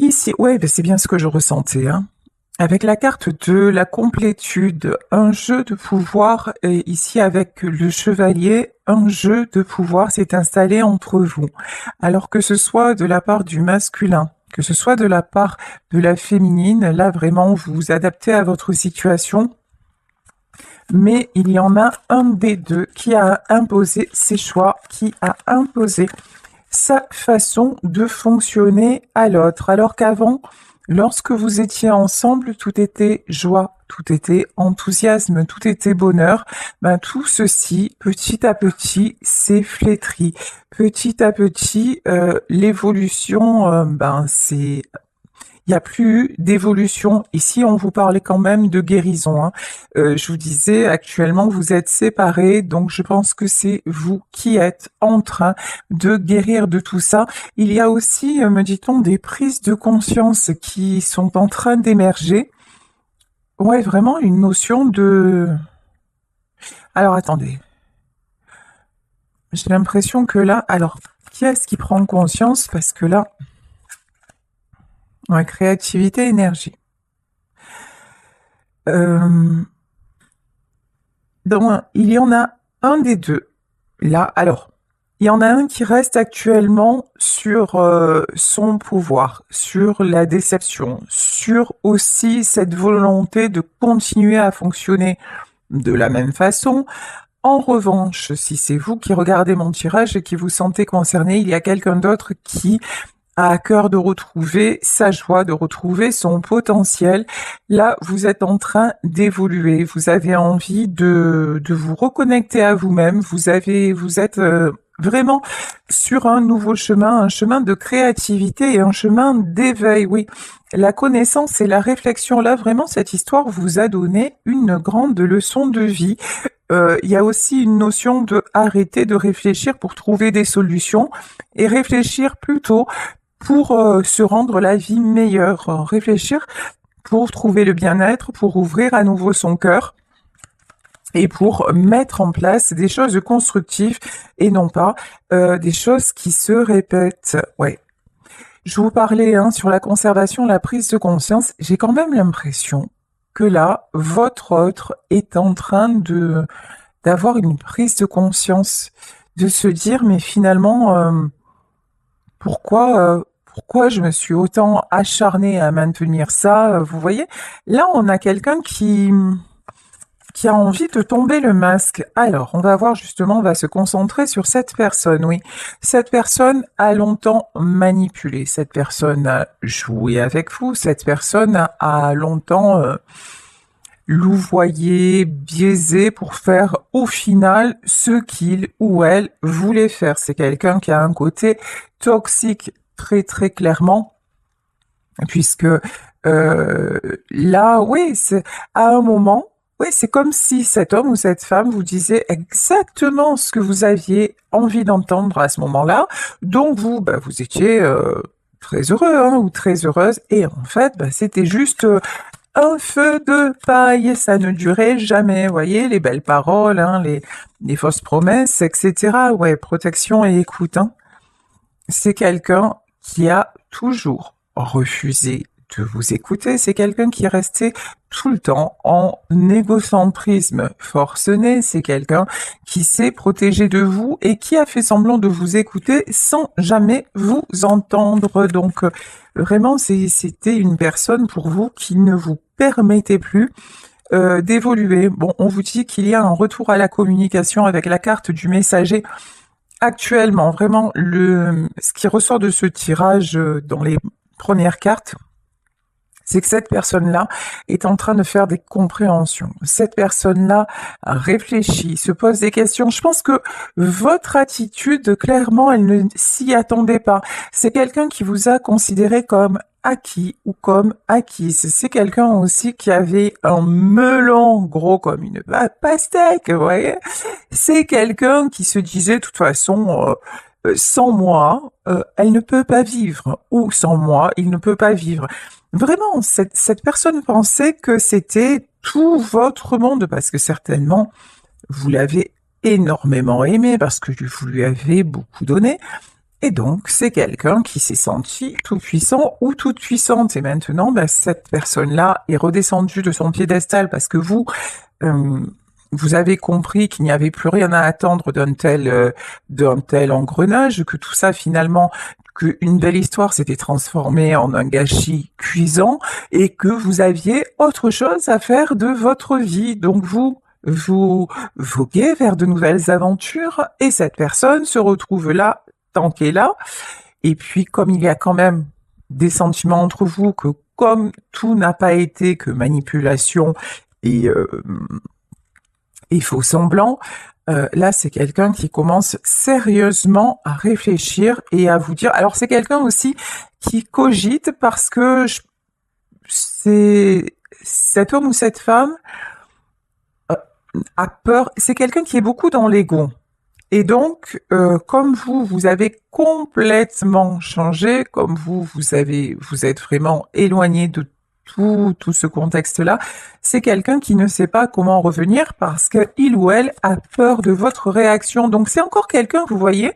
Ici, ouais, c'est bien ce que je ressentais, hein. Avec la carte de la complétude, un jeu de pouvoir, et ici avec le chevalier, un jeu de pouvoir s'est installé entre vous. Alors que ce soit de la part du masculin, que ce soit de la part de la féminine, là vraiment vous vous adaptez à votre situation, mais il y en a un des deux qui a imposé ses choix, qui a imposé sa façon de fonctionner à l'autre. Alors qu'avant, lorsque vous étiez ensemble, tout était joie, tout était enthousiasme, tout était bonheur. Ben, tout ceci, petit à petit, s'est flétri. Petit à petit, l'évolution, c'est il n'y a plus d'évolution. Ici, on vous parlait quand même de guérison, hein. Je vous disais, actuellement, vous êtes séparés, donc je pense que c'est vous qui êtes en train de guérir de tout ça. Il y a aussi, me dit-on, des prises de conscience qui sont en train d'émerger. Ouais, vraiment une notion de... Alors, attendez. J'ai l'impression que là... Alors, qui est-ce qui prend conscience? Parce que là... Ouais, créativité, énergie. Donc, il y en a un des deux. Là, alors, il y en a un qui reste actuellement sur son pouvoir, sur la déception, sur aussi cette volonté de continuer à fonctionner de la même façon. En revanche, si c'est vous qui regardez mon tirage et qui vous sentez concerné, il y a quelqu'un d'autre qui a à cœur de retrouver sa joie, de retrouver son potentiel. Là, vous êtes en train d'évoluer. Vous avez envie de vous reconnecter à vous-même. Vous êtes vraiment sur un nouveau chemin, un chemin de créativité et un chemin d'éveil. Oui, la connaissance et la réflexion. Là, vraiment, cette histoire vous a donné une grande leçon de vie. Il y a aussi une notion de arrêter de réfléchir pour trouver des solutions et réfléchir plutôt pour se rendre la vie meilleure, réfléchir pour trouver le bien-être, pour ouvrir à nouveau son cœur et pour mettre en place des choses constructives et non pas des choses qui se répètent. Ouais. Je vous parlais sur la conservation, la prise de conscience. J'ai quand même l'impression que là, votre autre est en train d'avoir une prise de conscience, de se dire mais finalement pourquoi je me suis autant acharnée à maintenir ça, vous voyez? Là, on a quelqu'un qui a envie de tomber le masque. Alors, on va voir justement, on va se concentrer sur cette personne, oui. Cette personne a longtemps manipulé, cette personne a joué avec vous, cette personne a longtemps louvoyé, biaisé pour faire au final ce qu'il ou elle voulait faire. C'est quelqu'un qui a un côté toxique très très clairement, puisque là, oui, c'est à un moment, oui, c'est comme si cet homme ou cette femme vous disait exactement ce que vous aviez envie d'entendre à ce moment-là. Donc vous, vous étiez très heureux ou très heureuse, et en fait, c'était juste un feu de paille, ça ne durait jamais, vous voyez, les belles paroles, les fausses promesses, etc. Ouais, protection et écoute, C'est quelqu'un qui a toujours refusé de vous écouter, c'est quelqu'un qui est resté tout le temps en égocentrisme forcené, c'est quelqu'un qui s'est protégé de vous et qui a fait semblant de vous écouter sans jamais vous entendre. Donc vraiment, c'était une personne pour vous qui ne vous permettait plus d'évoluer. Bon, on vous dit qu'il y a un retour à la communication avec la carte du messager. Actuellement, vraiment, ce qui ressort de ce tirage dans les premières cartes, c'est que cette personne-là est en train de faire des compréhensions. Cette personne-là réfléchit, se pose des questions. Je pense que votre attitude, clairement, elle ne s'y attendait pas. C'est quelqu'un qui vous a considéré comme acquis ou comme acquise. C'est quelqu'un aussi qui avait un melon gros comme une pastèque, vous voyez. C'est quelqu'un qui se disait, de toute façon, sans moi, elle ne peut pas vivre, ou sans moi, il ne peut pas vivre. Vraiment, cette personne pensait que c'était tout votre monde, parce que certainement, vous l'avez énormément aimé, parce que vous lui avez beaucoup donné, Et donc, c'est quelqu'un qui s'est senti tout puissant ou toute puissante. Et maintenant, cette personne-là est redescendue de son piédestal parce que euh, vous avez compris qu'il n'y avait plus rien à attendre d'un tel engrenage, que tout ça finalement, qu'une belle histoire s'était transformée en un gâchis cuisant et que vous aviez autre chose à faire de votre vie. Donc vous voguez vers de nouvelles aventures et cette personne se retrouve là, tant qu'elle est là. Et puis, comme il y a quand même des sentiments entre vous, que comme tout n'a pas été que manipulation et, euh, et faux semblant, là, c'est quelqu'un qui commence sérieusement à réfléchir et à vous dire. Alors, c'est quelqu'un aussi qui cogite parce que c'est cet homme ou cette femme euh, a peur. C'est quelqu'un qui est beaucoup dans l'ego. Et donc, comme vous avez complètement changé, comme vous êtes vraiment éloigné de tout ce contexte-là, c'est quelqu'un qui ne sait pas comment revenir parce qu'il ou elle a peur de votre réaction. Donc, c'est encore quelqu'un, vous voyez,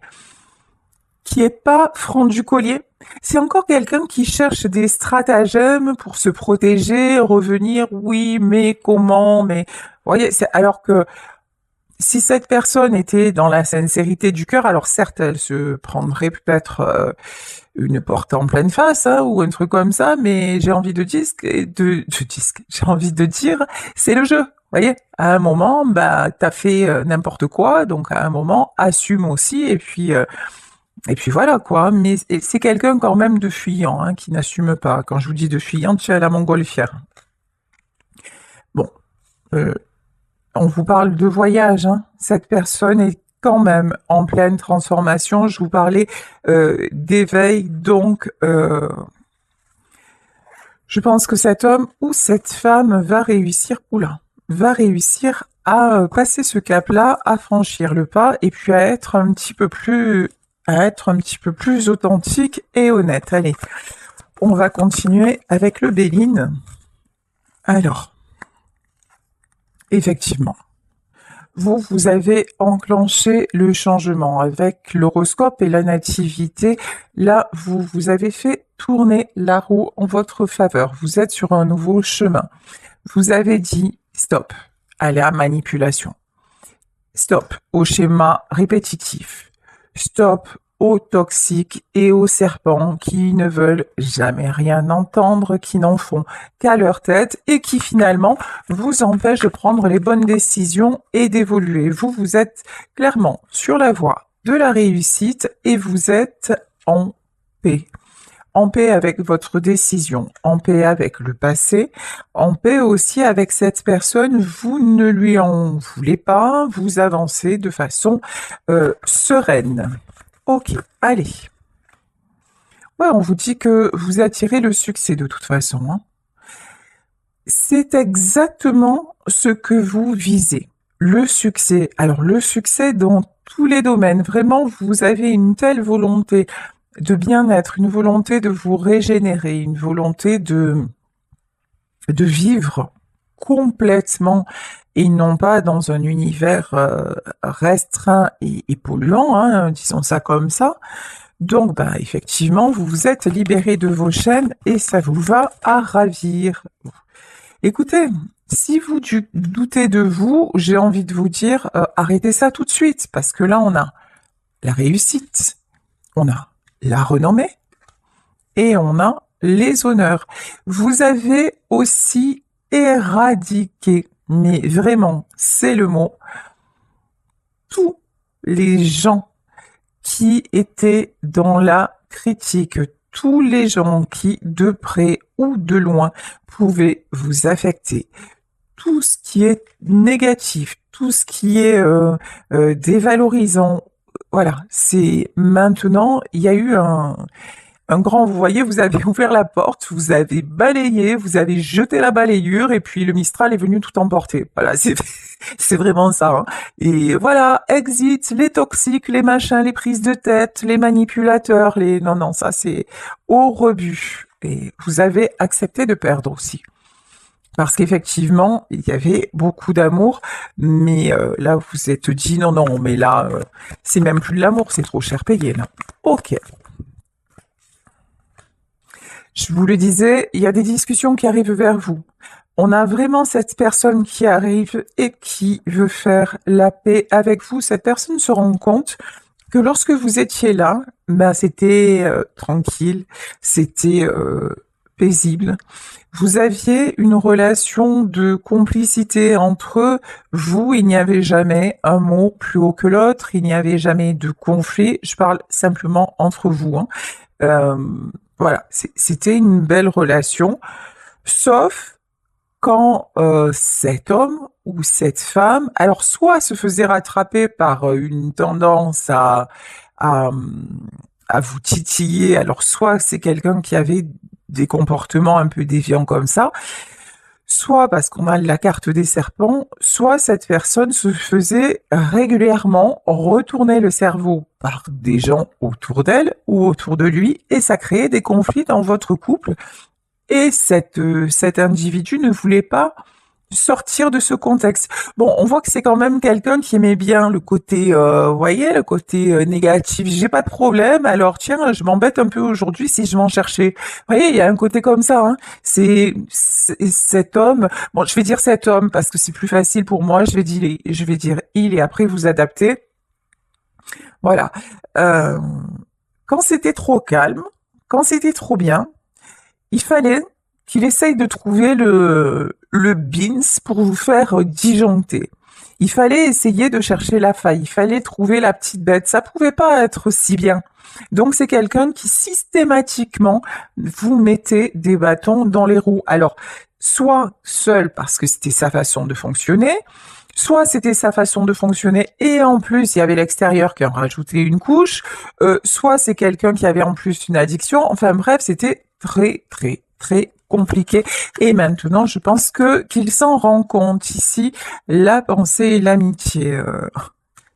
qui est pas franc du collier. C'est encore quelqu'un qui cherche des stratagèmes pour se protéger, revenir, oui, mais comment, mais, vous voyez, alors que si cette personne était dans la sincérité du cœur, alors certes, elle se prendrait peut-être une porte en pleine face hein, ou un truc comme ça, mais j'ai envie j'ai envie de dire, c'est le jeu. Vous voyez, à un moment, t'as fait n'importe quoi, donc à un moment, assume aussi, et puis voilà quoi. Mais c'est quelqu'un quand même de fuyant, hein, qui n'assume pas. Quand je vous dis de fuyant, tu as la montgolfière. Bon, euh, on vous parle de voyage, hein. Cette personne est quand même en pleine transformation. Je vous parlais d'éveil, donc je pense que cet homme ou cette femme va réussir à passer ce cap-là, à franchir le pas et puis à être un petit peu plus authentique et honnête. Allez, on va continuer avec le Béline. Alors, effectivement. Vous avez enclenché le changement avec l'horoscope et la nativité. Là, vous avez fait tourner la roue en votre faveur. Vous êtes sur un nouveau chemin. Vous avez dit stop à la manipulation. Stop au schéma répétitif. Stop aux toxiques et aux serpents qui ne veulent jamais rien entendre, qui n'en font qu'à leur tête et qui finalement vous empêchent de prendre les bonnes décisions et d'évoluer. Vous êtes clairement sur la voie de la réussite et vous êtes en paix. En paix avec votre décision, en paix avec le passé, en paix aussi avec cette personne, vous ne lui en voulez pas, vous avancez de façon sereine. Ok, allez. Ouais, on vous dit que vous attirez le succès de toute façon. Hein. C'est exactement ce que vous visez. Le succès. Alors le succès dans tous les domaines. Vraiment, vous avez une telle volonté de bien-être, une volonté de vous régénérer, une volonté de vivre complètement et non pas dans un univers restreint et polluant, hein, disons ça comme ça. Donc, effectivement, vous vous êtes libéré de vos chaînes et ça vous va à ravir. Écoutez, si vous doutez de vous, j'ai envie de vous dire, arrêtez ça tout de suite, parce que là, on a la réussite, on a la renommée et on a les honneurs. Vous avez aussi éradiqué, mais vraiment, c'est le mot, tous les gens qui étaient dans la critique, tous les gens qui, de près ou de loin, pouvaient vous affecter. Tout ce qui est négatif, tout ce qui est dévalorisant, voilà, c'est maintenant, il y a eu un grand, vous voyez, vous avez ouvert la porte, vous avez balayé, vous avez jeté la balayure et puis le Mistral est venu tout emporter. Voilà, c'est vraiment ça. Hein. Et voilà, exit les toxiques, les machins, les prises de tête, les manipulateurs, non, ça c'est au rebut. Et vous avez accepté de perdre aussi. Parce qu'effectivement, il y avait beaucoup d'amour, mais là, vous vous êtes dit non, non, mais là, c'est même plus de l'amour, c'est trop cher payé, là. Ok. Je vous le disais, il y a des discussions qui arrivent vers vous. On a vraiment cette personne qui arrive et qui veut faire la paix avec vous. Cette personne se rend compte que lorsque vous étiez là, ben c'était tranquille, c'était paisible. Vous aviez une relation de complicité entre vous, il n'y avait jamais un mot plus haut que l'autre, il n'y avait jamais de conflit, je parle simplement entre vous, hein. Euh, voilà, c'était une belle relation, sauf quand cet homme ou cette femme, alors soit se faisait rattraper par une tendance à, à vous titiller, alors soit c'est quelqu'un qui avait des comportements un peu déviants comme ça, soit parce qu'on a la carte des serpents, soit cette personne se faisait régulièrement retourner le cerveau par des gens autour d'elle ou autour de lui, et ça créait des conflits dans votre couple. Et cet individu ne voulait pas sortir de ce contexte. Bon, on voit que c'est quand même quelqu'un qui aimait bien le côté, vous voyez, le côté négatif. J'ai pas de problème, alors tiens, je m'embête un peu aujourd'hui si je m'en cherchais. Vous voyez, il y a un côté comme ça, hein. C'est cet homme. Bon, je vais dire cet homme parce que c'est plus facile pour moi. Je vais dire il et après vous adapter. Voilà. Euh, quand c'était trop calme, quand c'était trop bien, il fallait qu'il essaye de trouver le beans pour vous faire disjoncter. Il fallait essayer de chercher la faille, il fallait trouver la petite bête. Ça pouvait pas être si bien. Donc c'est quelqu'un qui systématiquement vous mettait des bâtons dans les roues. Alors, soit seul parce que c'était sa façon de fonctionner, soit c'était sa façon de fonctionner et en plus il y avait l'extérieur qui en rajoutait une couche, soit c'est quelqu'un qui avait en plus une addiction. Enfin bref, c'était très très très compliqué. Et maintenant, je pense que qu'il s'en rend compte ici, la pensée et l'amitié.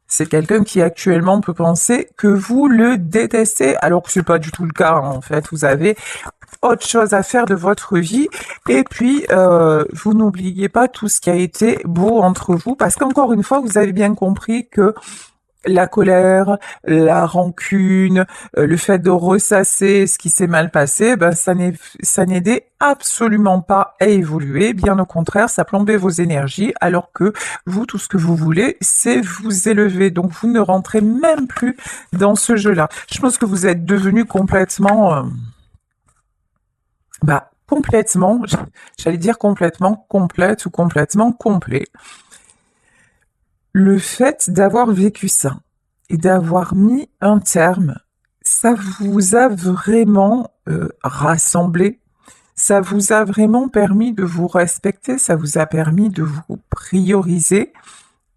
C'est quelqu'un qui actuellement peut penser que vous le détestez, alors que c'est pas du tout le cas, hein. En fait, vous avez autre chose à faire de votre vie. Et puis, vous n'oubliez pas tout ce qui a été beau entre vous, parce qu'encore une fois, vous avez bien compris que la colère, la rancune, le fait de ressasser ce qui s'est mal passé, ben ça n'aidait absolument pas à évoluer. Bien au contraire, ça plombait vos énergies, alors que vous, tout ce que vous voulez, c'est vous élever. Donc vous ne rentrez même plus dans ce jeu-là. Je pense que vous êtes devenu complètement, complètement, j'allais dire complètement complète ou complètement complet. Le fait d'avoir vécu ça et d'avoir mis un terme, ça vous a vraiment rassemblé, ça vous a vraiment permis de vous respecter, ça vous a permis de vous prioriser.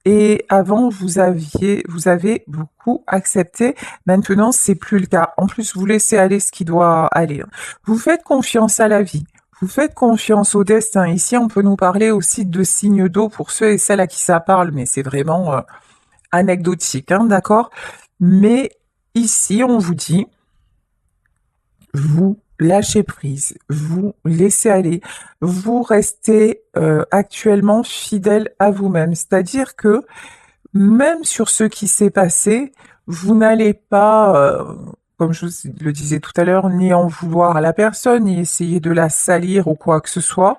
Et avant, vous avez beaucoup accepté. Maintenant, c'est plus le cas. En plus, vous laissez aller ce qui doit aller. Vous faites confiance à la vie. Vous faites confiance au destin. Ici, on peut nous parler aussi de signes d'eau pour ceux et celles à qui ça parle, mais c'est vraiment anecdotique, hein, d'accord? Mais ici, on vous dit, vous lâchez prise, vous laissez aller, vous restez actuellement fidèle à vous-même. C'est-à-dire que même sur ce qui s'est passé, vous n'allez pas, comme je vous le disais tout à l'heure, ni en vouloir à la personne, ni essayer de la salir ou quoi que ce soit.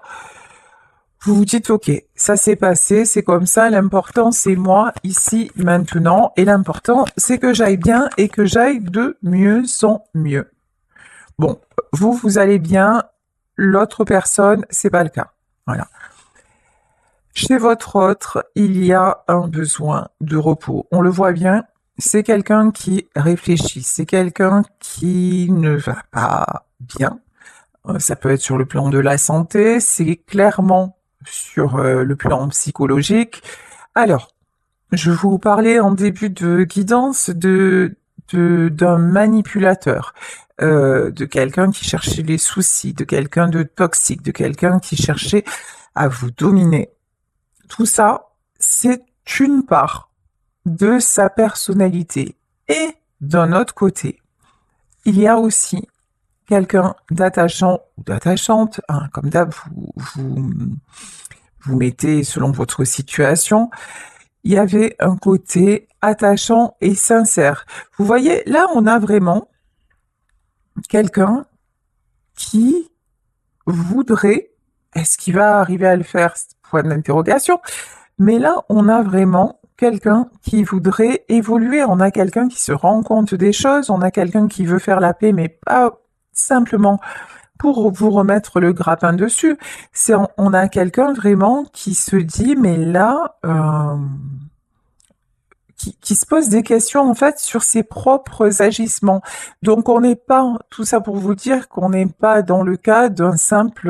Vous vous dites, ok, ça s'est passé, c'est comme ça, l'important c'est moi, ici, maintenant, et l'important c'est que j'aille bien et que j'aille de mieux en mieux. Bon, vous allez bien, l'autre personne, c'est pas le cas. Voilà. Chez votre autre, il y a un besoin de repos. On le voit bien, c'est quelqu'un qui réfléchit, c'est quelqu'un qui ne va pas bien. Ça peut être sur le plan de la santé, c'est clairement sur le plan psychologique. Alors, je vous parlais en début de guidance d'un manipulateur, de quelqu'un qui cherchait les soucis, de quelqu'un de toxique, de quelqu'un qui cherchait à vous dominer. Tout ça, c'est une part de sa personnalité. Et d'un autre côté, il y a aussi quelqu'un d'attachant ou d'attachante, hein, comme d'hab, vous mettez selon votre situation. Il y avait un côté attachant et sincère. Vous voyez, là, on a vraiment quelqu'un qui voudrait, est-ce qu'il va arriver à le faire? Point d'interrogation. Mais là, on a vraiment quelqu'un qui voudrait évoluer. On a quelqu'un qui se rend compte des choses. On a quelqu'un qui veut faire la paix, mais pas simplement pour vous remettre le grappin dessus. On a quelqu'un vraiment qui se dit, mais là, qui se pose des questions en fait sur ses propres agissements. Donc on n'est pas, tout ça pour vous dire qu'on n'est pas dans le cas d'un simple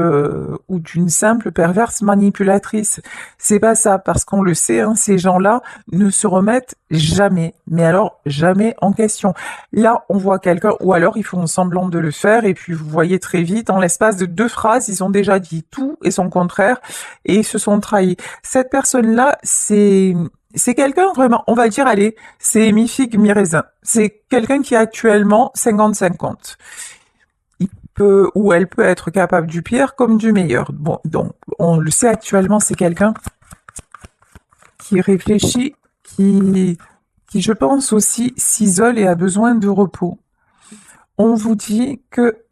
ou d'une simple perverse manipulatrice. C'est pas ça, parce qu'on le sait, hein, ces gens-là ne se remettent jamais, mais alors jamais en question. Là, on voit quelqu'un, ou alors ils font semblant de le faire, et puis vous voyez très vite, en l'espace de 2 phrases, ils ont déjà dit tout et son contraire, et ils se sont trahis. Cette personne-là, c'est quelqu'un vraiment, on va dire, allez, c'est mi-figue, mi-raisin. C'est quelqu'un qui est actuellement 50-50. Il peut, ou elle peut être capable du pire comme du meilleur. Bon, donc, on le sait actuellement, c'est quelqu'un qui réfléchit, qui, je pense aussi, s'isole et a besoin de repos. On vous dit que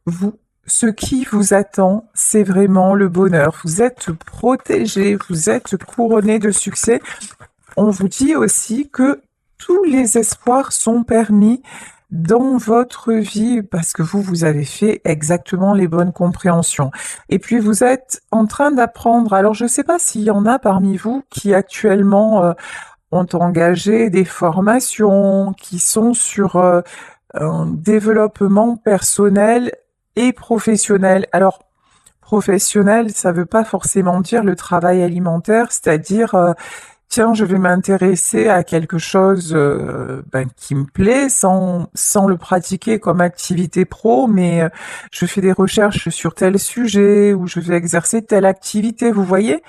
ce qui vous attend, c'est vraiment le bonheur. Vous êtes protégé, vous êtes couronné de succès. On vous dit aussi que tous les espoirs sont permis dans votre vie parce que vous avez fait exactement les bonnes compréhensions. Et puis vous êtes en train d'apprendre. Alors je ne sais pas s'il y en a parmi vous qui actuellement ont engagé des formations, qui sont sur un développement personnel et professionnel. Alors professionnel, ça ne veut pas forcément dire le travail alimentaire, c'est-à-dire tiens, je vais m'intéresser à quelque chose qui me plaît sans le pratiquer comme activité pro, mais je fais des recherches sur tel sujet ou je vais exercer telle activité, vous voyez?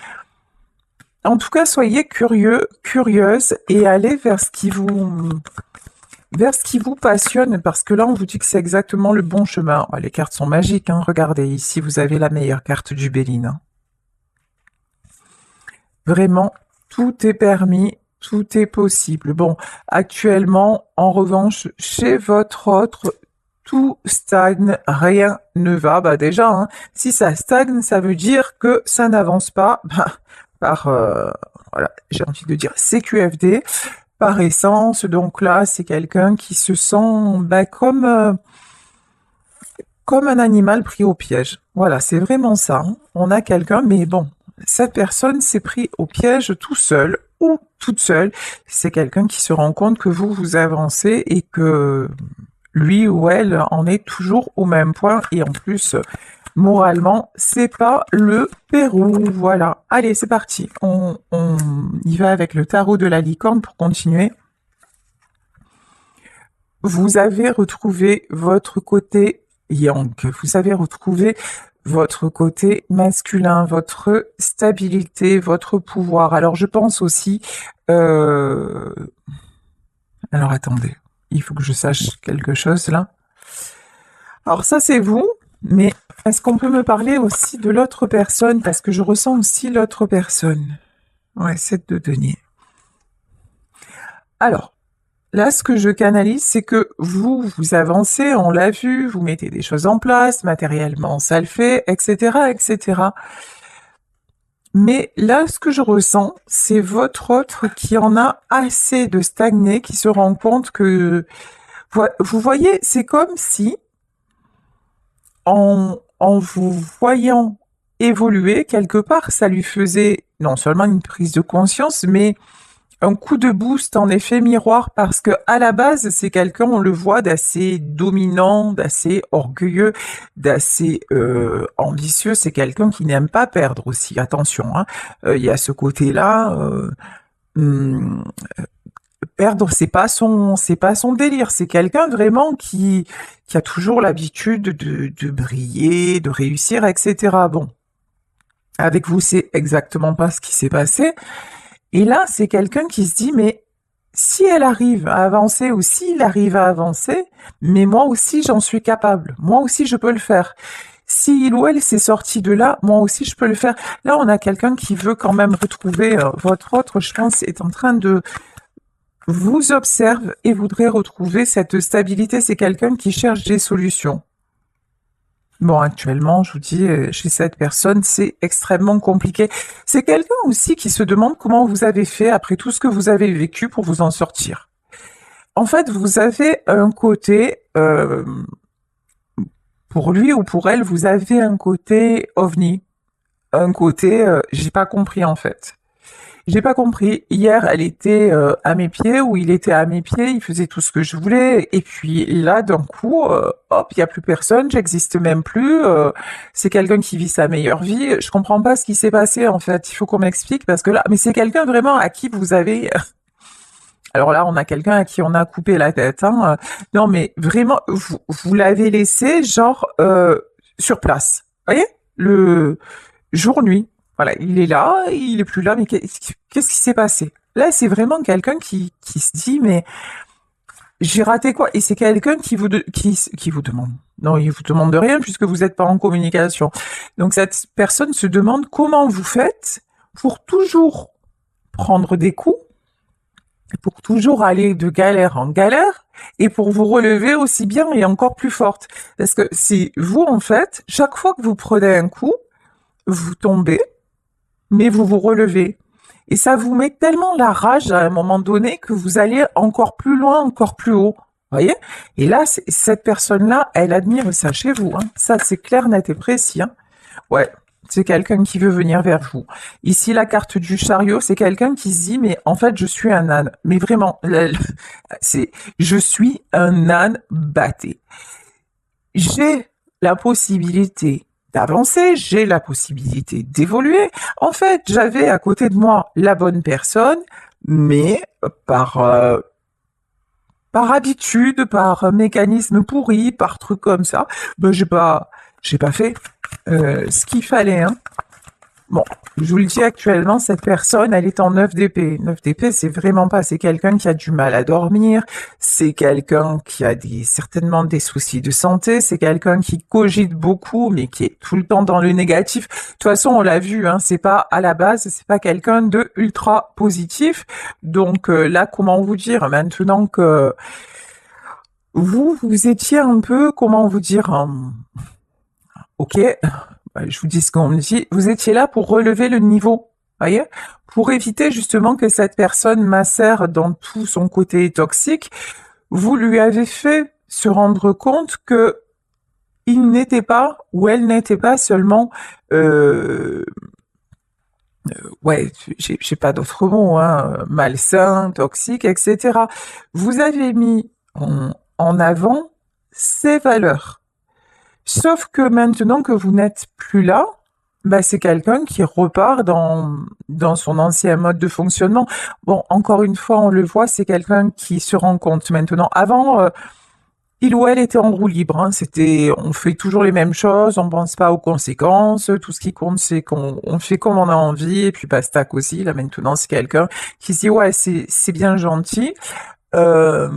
En tout cas, soyez curieux, curieuse et allez vers ce qui vous passionne, parce que là, on vous dit que c'est exactement le bon chemin. Oh, les cartes sont magiques, hein. Regardez, ici, vous avez la meilleure carte du Béline. Hein. Vraiment, tout est permis, tout est possible. Bon, actuellement, en revanche, chez votre autre, tout stagne, rien ne va. Bah déjà, hein, si ça stagne, ça veut dire que ça n'avance pas par, voilà, j'ai envie de dire CQFD, par essence. Donc là, c'est quelqu'un qui se sent comme un animal pris au piège. Voilà, c'est vraiment ça. Hein. On a quelqu'un, mais bon, cette personne s'est pris au piège tout seul ou toute seule. C'est quelqu'un qui se rend compte que vous avancez et que lui ou elle en est toujours au même point. Et en plus, moralement, c'est pas le Pérou. Voilà. Allez, c'est parti. On y va avec le tarot de la licorne pour continuer. Vous avez retrouvé votre côté yang. Vous avez retrouvé votre côté masculin, votre stabilité, votre pouvoir. Alors je pense aussi... Alors attendez, il faut que je sache quelque chose là. Alors ça c'est vous, mais est-ce qu'on peut me parler aussi de l'autre personne? Parce que je ressens aussi l'autre personne. Ouais, 7 de denier. Alors, là, ce que je canalise, c'est que vous avancez, on l'a vu, vous mettez des choses en place, matériellement, ça le fait, etc., etc. Mais là, ce que je ressens, c'est votre autre qui en a assez de stagner, qui se rend compte que... Vous voyez, c'est comme si, en vous voyant évoluer, quelque part, ça lui faisait non seulement une prise de conscience, mais un coup de boost en effet miroir, parce que à la base, c'est quelqu'un, on le voit, d'assez dominant, d'assez orgueilleux, d'assez ambitieux. C'est quelqu'un qui n'aime pas perdre aussi. Attention, hein. Il y a ce côté-là. Hum, Perdre, c'est pas son délire. C'est quelqu'un vraiment qui a toujours l'habitude de briller, de réussir, etc. Bon, avec vous, c'est exactement pas ce qui s'est passé. Et là, c'est quelqu'un qui se dit, mais si elle arrive à avancer ou s'il arrive à avancer, mais moi aussi j'en suis capable, moi aussi je peux le faire. Si il ou elle s'est sorti de là, moi aussi je peux le faire. Là, on a quelqu'un qui veut quand même retrouver votre autre, je pense, est en train de vous observe et voudrait retrouver cette stabilité. C'est quelqu'un qui cherche des solutions. Bon, actuellement, je vous dis, chez cette personne, c'est extrêmement compliqué. C'est quelqu'un aussi qui se demande comment vous avez fait après tout ce que vous avez vécu pour vous en sortir. En fait, vous avez un côté, pour lui ou pour elle, vous avez un côté ovni, un côté, j'ai pas compris en fait. J'ai pas compris. Hier, elle était à mes pieds ou il était à mes pieds, il faisait tout ce que je voulais. Et puis là, d'un coup, hop, il y a plus personne, j'existe même plus. C'est quelqu'un qui vit sa meilleure vie. Je comprends pas ce qui s'est passé en fait. Il faut qu'on m'explique parce que là, mais c'est quelqu'un vraiment à qui vous avez. Alors là, on a quelqu'un à qui on a coupé la tête. Hein. Non, mais vraiment, vous l'avez laissé genre sur place. Vous voyez, le jour-nuit. Voilà, il est là, il est plus là, mais qu'est-ce qui s'est passé? Là, c'est vraiment quelqu'un qui se dit, mais j'ai raté quoi? Et c'est quelqu'un qui vous demande. Non, il vous demande de rien puisque vous n'êtes pas en communication. Donc cette personne se demande comment vous faites pour toujours prendre des coups, pour toujours aller de galère en galère et pour vous relever aussi bien et encore plus forte. Parce que c'est vous, en fait, chaque fois que vous prenez un coup, vous tombez, mais vous vous relevez. Et ça vous met tellement la rage à un moment donné que vous allez encore plus loin, encore plus haut. Voyez? Et là, cette personne-là, elle admire ça chez vous. Hein. Ça, c'est clair, net et précis. Hein. Ouais, c'est quelqu'un qui veut venir vers vous. Ici, la carte du chariot, c'est quelqu'un qui se dit, mais en fait, je suis un âne. Mais vraiment, c'est, je suis un âne batté. J'ai la possibilité d'avancer, j'ai la possibilité d'évoluer. En fait, j'avais à côté de moi la bonne personne, mais par habitude, par mécanisme pourri, par truc comme ça, ben j'ai pas fait ce qu'il fallait. Hein. Bon, je vous le dis actuellement, cette personne, elle est en 9 d'épée. 9 d'épée, c'est vraiment pas, c'est quelqu'un qui a du mal à dormir, c'est quelqu'un qui a certainement des soucis de santé, c'est quelqu'un qui cogite beaucoup, mais qui est tout le temps dans le négatif. De toute façon, on l'a vu, hein, c'est pas à la base, c'est pas quelqu'un de ultra positif. Donc là, comment vous dire, maintenant que vous étiez un peu, comment vous dire, ok, je vous dis ce qu'on me dit, vous étiez là pour relever le niveau, voyez, pour éviter justement que cette personne macère dans tout son côté toxique, vous lui avez fait se rendre compte que il n'était pas ou elle n'était pas seulement ouais, j'ai pas d'autres mots, hein, malsain, toxique, etc. Vous avez mis en avant ses valeurs. Sauf que maintenant que vous n'êtes plus là, bah, c'est quelqu'un qui repart dans son ancien mode de fonctionnement. Bon, encore une fois, on le voit, c'est quelqu'un qui se rend compte maintenant. Avant, il ou elle était en roue libre. Hein. C'était, on fait toujours les mêmes choses, on pense pas aux conséquences. Tout ce qui compte, c'est qu'on fait comme on a envie. Et puis pastac aussi. Là maintenant, c'est quelqu'un qui se dit ouais, c'est bien gentil. Euh,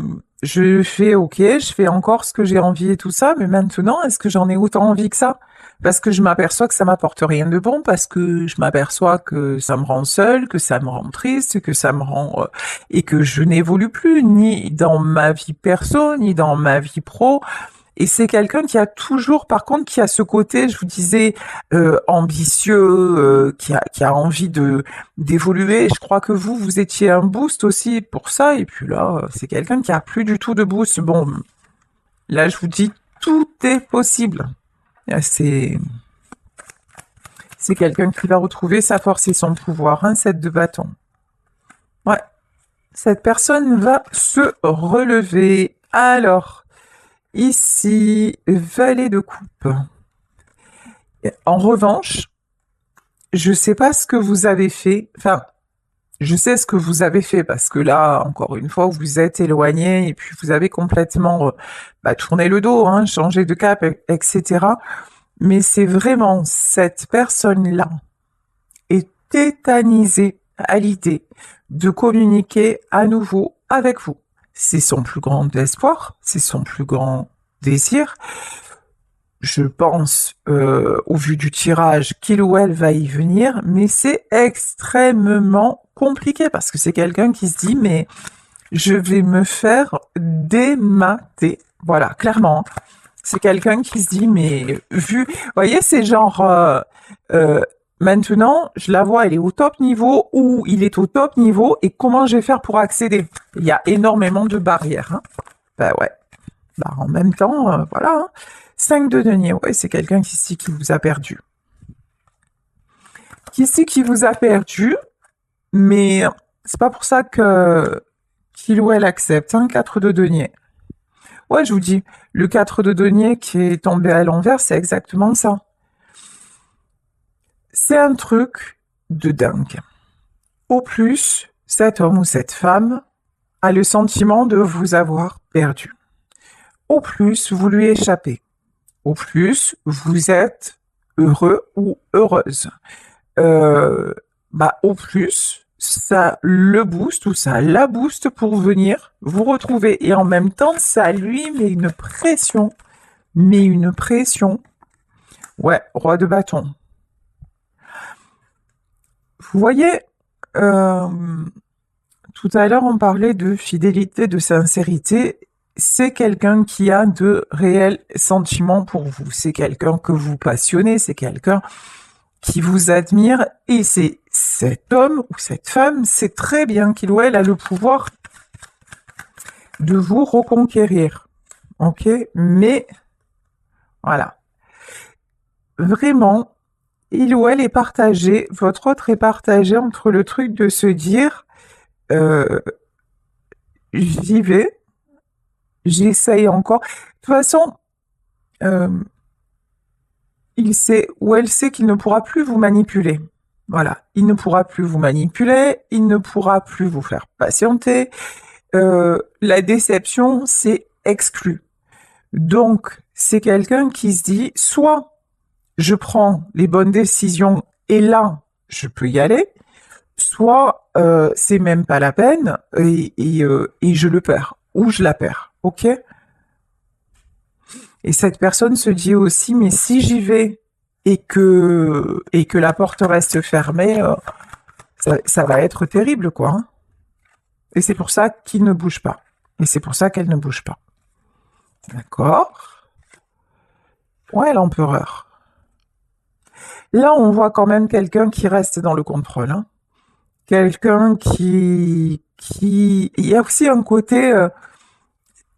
je fais ok, je fais encore ce que j'ai envie et tout ça, mais maintenant, est-ce que j'en ai autant envie que ça? Parce que je m'aperçois que ça m'apporte rien de bon, parce que je m'aperçois que ça me rend seule, que ça me rend triste, que ça me rend et que je n'évolue plus ni dans ma vie perso, ni dans ma vie pro. Et c'est quelqu'un qui a toujours, par contre, qui a ce côté, je vous disais, ambitieux, qui a envie de d'évoluer. Je crois que vous étiez un boost aussi pour ça. Et puis là, c'est quelqu'un qui a plus du tout de boost. Bon, là, je vous dis, tout est possible. C'est quelqu'un qui va retrouver sa force et son pouvoir. Un set de bâton. Ouais, cette personne va se relever. Alors. Ici, valet de coupe. En revanche, je sais pas ce que vous avez fait. Enfin, je sais ce que vous avez fait parce que là, encore une fois, vous êtes éloigné et puis vous avez complètement tourné le dos, hein, changé de cap, etc. Mais c'est vraiment cette personne-là est tétanisée à l'idée de communiquer à nouveau avec vous. C'est son plus grand espoir, c'est son plus grand désir. Je pense, au vu du tirage, qu'il ou elle va y venir, mais c'est extrêmement compliqué parce que c'est quelqu'un qui se dit, mais je vais me faire démater. Voilà, clairement. C'est quelqu'un qui se dit, mais vu, vous voyez, c'est genre, maintenant, je la vois, elle est au top niveau ou il est au top niveau et comment je vais faire pour accéder? Il y a énormément de barrières, hein. Bah ouais. Bah en même temps, voilà, hein. 5 de denier, ouais, c'est quelqu'un qui sait qui vous a perdu. Qui sait qui vous a perdu, mais c'est pas pour ça que qu'il ou elle accepte, hein, 4 de denier. Ouais, je vous dis, le 4 de denier qui est tombé à l'envers, c'est exactement ça. C'est un truc de dingue. Au plus, cet homme ou cette femme a le sentiment de vous avoir perdu. Au plus, vous lui échappez. Au plus, vous êtes heureux ou heureuse. Au plus, ça le booste ou ça la booste pour venir vous retrouver. Et en même temps, ça lui met une pression. Mais une pression. Ouais, roi de bâton. Vous voyez, tout à l'heure, on parlait de fidélité, de sincérité. C'est quelqu'un qui a de réels sentiments pour vous. C'est quelqu'un que vous passionnez, c'est quelqu'un qui vous admire. Et c'est cet homme ou cette femme, c'est très bien qu'il ou elle a le pouvoir de vous reconquérir. Ok? Mais, voilà. Vraiment, il ou elle est partagé, votre autre est partagé entre le truc de se dire, j'y vais, j'essaye encore. De toute façon, il sait ou elle sait qu'il ne pourra plus vous manipuler. Voilà, il ne pourra plus vous manipuler, il ne pourra plus vous faire patienter. La déception, c'est exclu. Donc, c'est quelqu'un qui se dit, soit je prends les bonnes décisions et là, je peux y aller, soit c'est même pas la peine et je le perds ou je la perds, ok? Et cette personne se dit aussi, mais si j'y vais et que la porte reste fermée, ça va être terrible, quoi, hein. Et c'est pour ça qu'il ne bouge pas. Et c'est pour ça qu'elle ne bouge pas. D'accord? Ouais, l'empereur. Là, on voit quand même quelqu'un qui reste dans le contrôle, hein. Quelqu'un qui... Il y a aussi un côté,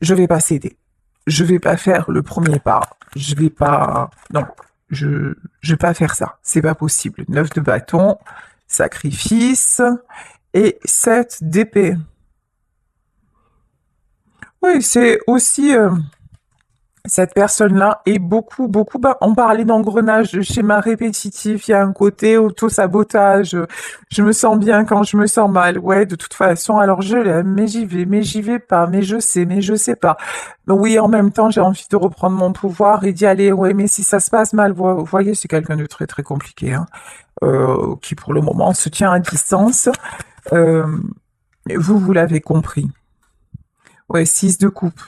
je vais pas céder. Je vais pas faire le premier pas. Je vais pas... Non, je vais pas faire ça. C'est pas possible. 9 de bâton, sacrifice et 7 d'épée. Oui, c'est aussi... cette personne-là est beaucoup, on parlait d'engrenage, de schéma répétitif, il y a un côté auto-sabotage, je me sens bien quand je me sens mal, ouais, de toute façon, alors je l'aime, mais j'y vais pas, mais je sais pas. Donc oui, en même temps, j'ai envie de reprendre mon pouvoir et d'y aller, ouais, mais si ça se passe mal, vous voyez, c'est quelqu'un de très, très compliqué, hein, qui pour le moment se tient à distance. Vous l'avez compris. Ouais, 6 de coupe.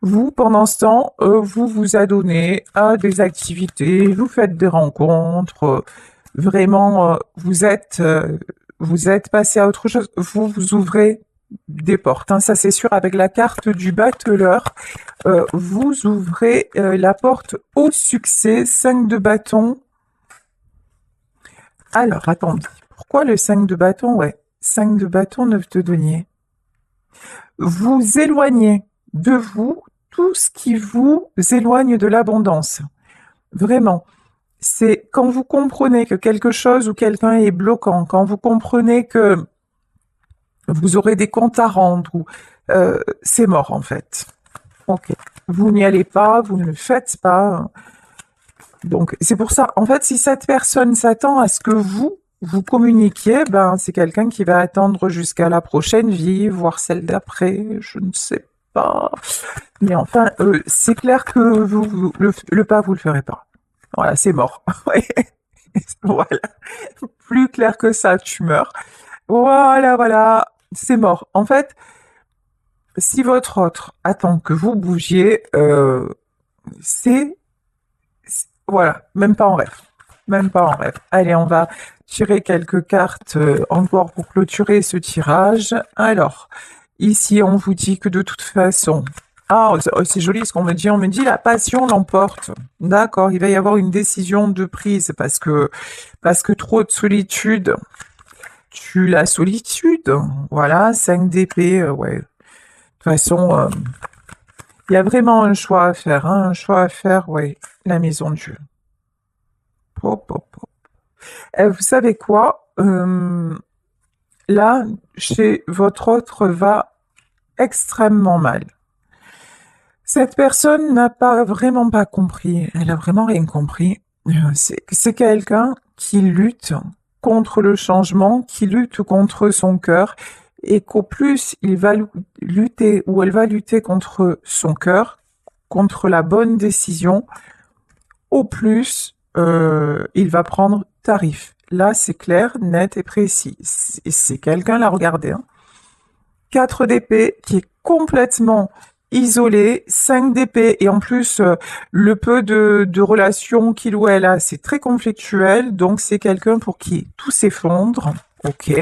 Vous, pendant ce temps, vous vous adonnez à des activités, vous faites des rencontres, vraiment, vous êtes passé à autre chose, vous ouvrez des portes, hein, ça c'est sûr, avec la carte du battleur, vous ouvrez la porte au succès, 5 de bâton. Alors, attendez, pourquoi le 5 de bâton? Ouais, 5 de bâton, 9 de denier. Vous éloignez de vous tout ce qui vous éloigne de l'abondance. Vraiment. C'est quand vous comprenez que quelque chose ou quelqu'un est bloquant, quand vous comprenez que vous aurez des comptes à rendre, ou c'est mort en fait. Ok. Vous n'y allez pas, vous ne le faites pas. Donc c'est pour ça. En fait, si cette personne s'attend à ce que vous communiquiez, ben c'est quelqu'un qui va attendre jusqu'à la prochaine vie, voire celle d'après. Je ne sais pas. Mais enfin, c'est clair que le pas, vous le ferez pas. Voilà, c'est mort. Ouais. Voilà. Plus clair que ça, tu meurs. Voilà, voilà. c'est mort. En fait, si votre autre attend que vous bougiez, c'est... Voilà, même pas en rêve. Même pas en rêve. Allez, on va tirer quelques cartes encore pour clôturer ce tirage. Alors, ici, on vous dit que de toute façon... Ah, c'est joli ce qu'on me dit. On me dit la passion l'emporte. D'accord, il va y avoir une décision de prise parce que trop de solitude tue la solitude. Voilà, 5 d'épée, ouais. De toute façon, il y a vraiment un choix à faire, hein, un choix à faire, ouais. La maison de Dieu. Hop, hop, hop. Vous savez quoi? Là, chez votre autre va extrêmement mal. Cette personne n'a pas vraiment pas compris. Elle a vraiment rien compris. C'est quelqu'un qui lutte contre le changement, qui lutte contre son cœur, et qu'au plus il va lutter ou elle va lutter contre son cœur, contre la bonne décision, au plus il va prendre tarif. Là, c'est clair, net et précis. C'est quelqu'un, là, regardez, hein. 4 d'épée qui est complètement isolé, 5 d'épée, et en plus, le peu de relations qu'il ou elle a, c'est très conflictuel, donc c'est quelqu'un pour qui tout s'effondre. Ok.